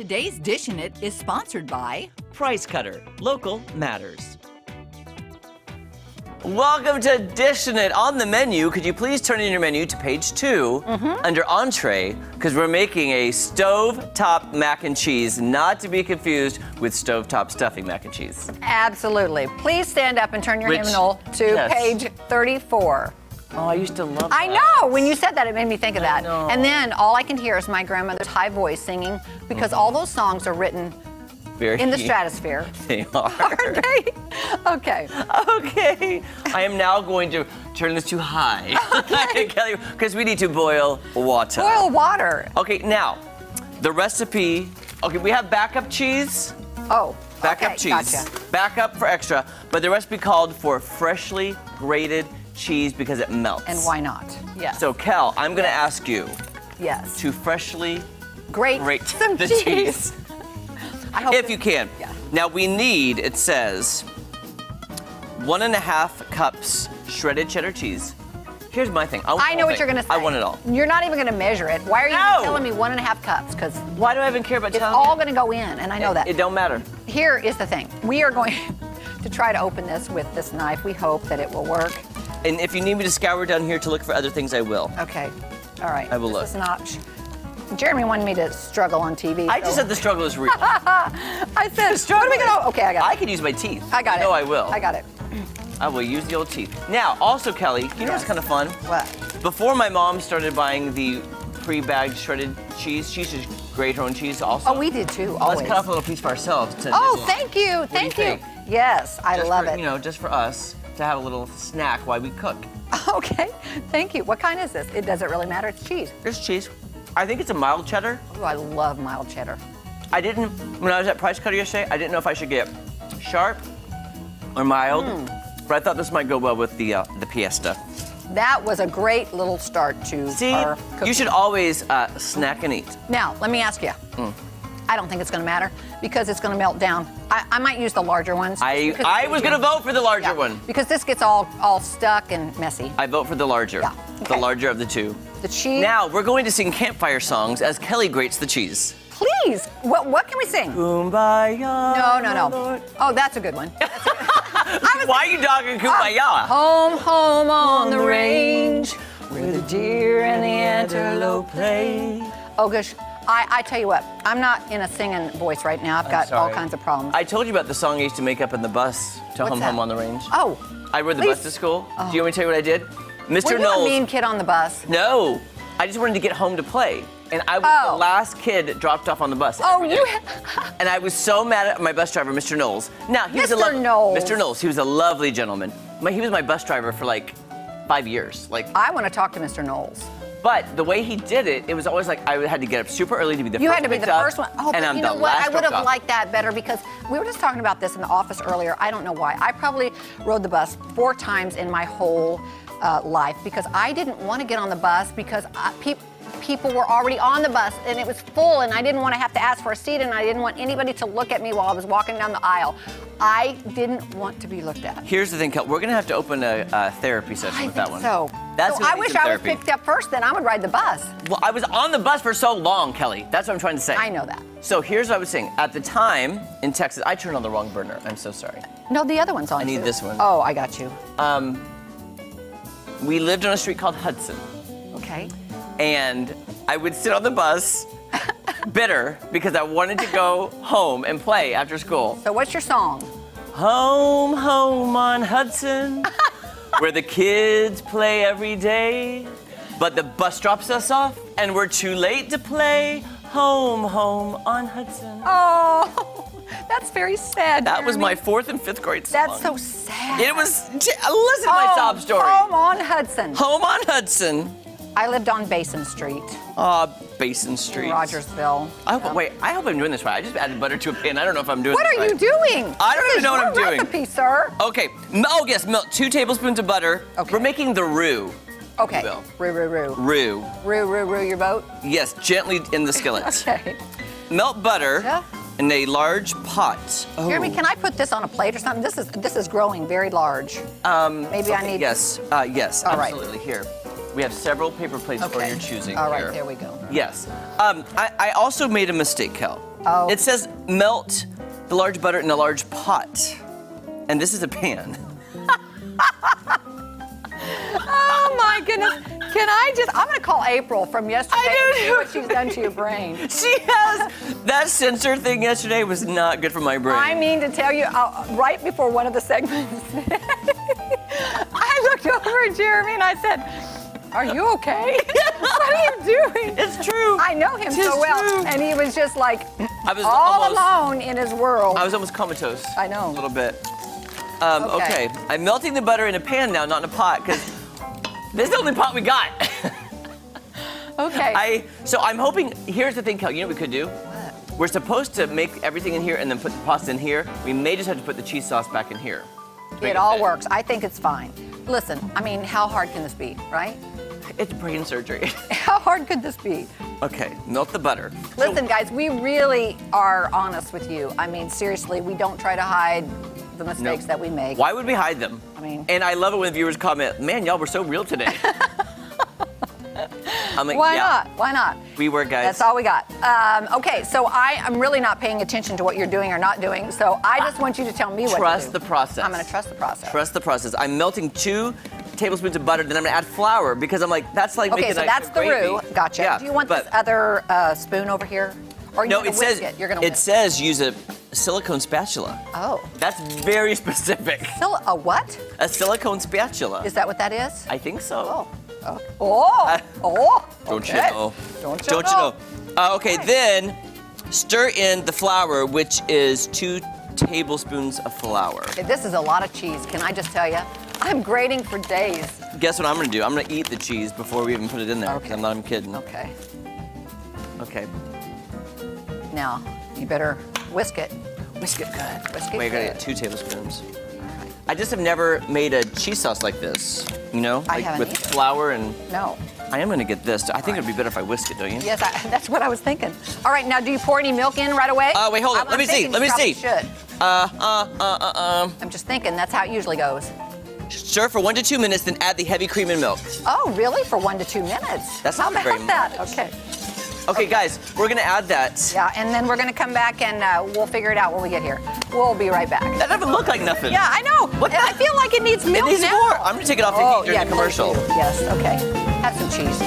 Today's Dishin' It is sponsored by Price Cutter. Local matters. Welcome to Dishin' It. On the menu, could you please turn in your menu to page 2 under entree, because we're making a stove-top mac and cheese, not to be confused with stove-top stuffing mac and cheese. Absolutely. Please stand up and turn your hymnal to page 34. Oh, I used to love that. I know. When you said that, it made me think of that. know. And then all I can hear is my grandmother's high voice singing, because all those songs are written in the stratosphere. They are. Aren't they? Okay. Okay. I am now going to turn this to high. Okay. Kelly, because we need to boil water. Boil water. Okay, now, the recipe. Okay, we have backup cheese. Oh, Backup okay, cheese. Gotcha. Backup for extra. But the recipe called for freshly grated cheese because it melts. And why not? Yes. So, Kel, I'm going to ask you yes. to freshly grate some the cheese. I hope if you can. Yeah. Now, we need, it says, 1.5 cups shredded cheddar cheese. Here's my thing. I know what you're going to say. I want it all. You're not even going to measure it. Why are you even telling me 1.5 cups? Because why do I even care about it's all going to go in, and I know that. It don't matter. Here is the thing. We are going to try to open this with this knife. We hope that it will work. And if you need me to scour down here to look for other things, I will. Okay. All right. I will look. This is not... Jeremy wanted me to struggle on TV. I just said the struggle is real. I said, what are we going to... Okay, I got it. I could use my teeth. I got it. No, I will. I got it. I will use the old teeth. Now, also, Kelly, you know what's kind of fun? What? Before my mom started buying the pre-bagged shredded cheese, she used to grate her own cheese also. Oh, we did too, always. Let's cut off a little piece for ourselves. Oh, thank you. Thank you. Yes, I love it. You know, just for us to have a little snack while we cook. Okay, thank you. What kind is this? It doesn't really matter. It's cheese. It's cheese. I think it's a mild cheddar. Oh, I love mild cheddar. I didn't, when I was at Price Cutter yesterday, I didn't know if I should get sharp or mild, but I thought this might go well with the Fiesta. That was a great little start to our cooking. You should always snack and eat. Now, let me ask you. I don't think it's going to matter because it's going to melt down. I might use the larger ones. I was going to vote for the larger one. Because this gets all stuck and messy. I vote for the larger. Yeah. Okay. The larger of the two. The cheese. Now, we're going to sing campfire songs as Kelly grates the cheese. Please. What can we sing? Kumbaya. No. Oh, that's a good one. Why are you dogging Kumbaya? Home, home on the range, where the deer and the antelope play. Oh, gosh. I tell you what, I'm not in a singing voice right now. I've got all kinds of problems. I told you about the song I used to make up in the bus to What's Home, that? Home on the Range. Oh. I rode the bus to school. Do you want me to tell you what I did? Mr. Were you Knowles. a mean kid on the bus? No. I just wanted to get home to play. And I was the last kid dropped off on the bus. Oh, you... And I was so mad at my bus driver, Mr. Knowles. Now, he was Mr. Knowles. Mr. Knowles, he was a lovely gentleman. He was my bus driver for like 5 years. I want to talk to Mr. Knowles. But the way he did it, it was always like I had to get up super early to be the first one. You had to be the first one. Oh, and but I'm you know the what? last I would have dropped off. liked that better because we were just talking about this in the office earlier. I don't know why. I probably rode the bus 4 times in my whole life because I didn't want to get on the bus because people were already on the bus and it was full and I didn't want to have to ask for a seat and I didn't want anybody to look at me while I was walking down the aisle. I didn't want to be looked at. Here's the thing, Kel. We're going to have to open a therapy session with that one. So. That's I wish I was picked up first, then I would ride the bus. Well, I was on the bus for so long, Kelly. That's what I'm trying to say. I know that. So here's what I was saying. At the time in Texas, I turned on the wrong burner. I'm so sorry. No, the other one's on. I need this one. Oh, I got you. We lived on a street called Hudson. Okay. And I would sit on the bus, bitter, because I wanted to go home and play after school. So what's your song? Home, home on Hudson, where the kids play every day. But the bus drops us off, and we're too late to play. Home, home on Hudson. Oh, that's very sad. That was Jeremy. my 4th and 5th grade song. That's so sad. It was, listen to my sob story. Home on Hudson. Home on Hudson. I lived on Basin Street. Basin Street. In Rogersville. Wait, I hope I'm doing this right. I just added butter to a pan. I don't know if I'm doing What this are you doing? I don't even know what I'm This is doing. your recipe, sir. Okay. Oh, yes, milk. 2 tablespoons of butter. Okay. We're making the roux. Okay. Will. Roux. Roux. Your boat? Yes, gently in the skillet. Okay. Melt butter in a large pot. Oh. Jeremy, can I put this on a plate or something? This is growing very large. Maybe I need... Yes, yes, All right. absolutely. Here. We have several paper plates for your choosing. All right, here. there we go. Yes. I also made a mistake, Kel. Oh. It says melt the large butter in a large pot. And this is a pan. Oh my goodness. I'm gonna call April from yesterday and see what she's done to your brain. She has, that sensor thing yesterday was not good for my brain. I mean to tell you, right before one of the segments, I looked over at Jeremy and I said, "Are you okay? What are you doing?" It's true. I know him so well. True. And he was just like I was all alone in his world. I was almost comatose. I know. A little bit. Okay. I'm melting the butter in a pan now, not in a pot, because this is the only pot we got. Okay. So I'm hoping, here's the thing, Kel, you know what we could do? What? We're supposed to make everything in here and then put the pasta in here. We may just have to put the cheese sauce back in here. It all works. I think it's fine. Listen, I mean, how hard can this be, right? It's brain surgery. How hard could this be? Okay, melt the butter. Listen, guys, we really are honest with you. I mean, seriously, we don't try to hide the mistakes that we make. Why would we hide them? I mean... And I love it when viewers comment, "Man, y'all were so real today." I'm like, Why yeah. not? Why not? We were, guys. That's all we got. Okay, so I'm really not paying attention to what you're doing or not doing, so I just want you to tell me what to do. Trust the process. I'm going to trust the process. Trust the process. I'm melting 2 tablespoons of butter, then I'm going to add flour because I'm like, that's like making so that's the roux. Gotcha. Yeah, do you want this other spoon over here? Or no, it says you're going to it says use a silicone spatula. Oh. That's very specific. A what? A silicone spatula. Is that what that is? I think so. Don't you okay. know? Don't you know? Okay, then stir in the flour, which is 2 tablespoons of flour. Okay, this is a lot of cheese. Can I just tell you? I'm grating for days. Guess what I'm gonna do? I'm gonna eat the cheese before we even put it in there. Okay. I'm not even kidding. Okay. Okay. Now, you better whisk it. Whisk it good. Whisk it Wait, I gotta good. get 2 tablespoons. I just have never made a cheese sauce like this, you know? I Like haven't with either. flour and... No. I am gonna get this. I think it'd be better if I whisk it, don't you? Yes, that's what I was thinking. All right, now do you pour any milk in right away? Wait, hold on. Let me see. Let me see. Should. I'm just thinking that's how it usually goes. Stir for 1 to 2 minutes, then add the heavy cream and milk. Oh, really? For 1 to 2 minutes? That's how not about very that? much. Okay. Okay, guys, we're gonna add that. Yeah, and then we're gonna come back and we'll figure it out when we get here. We'll be right back. That doesn't look like nothing. Yeah, I know. What I feel like it needs milk It needs now. more. I'm gonna take it off during the commercial. Yes, okay. Have some cheese.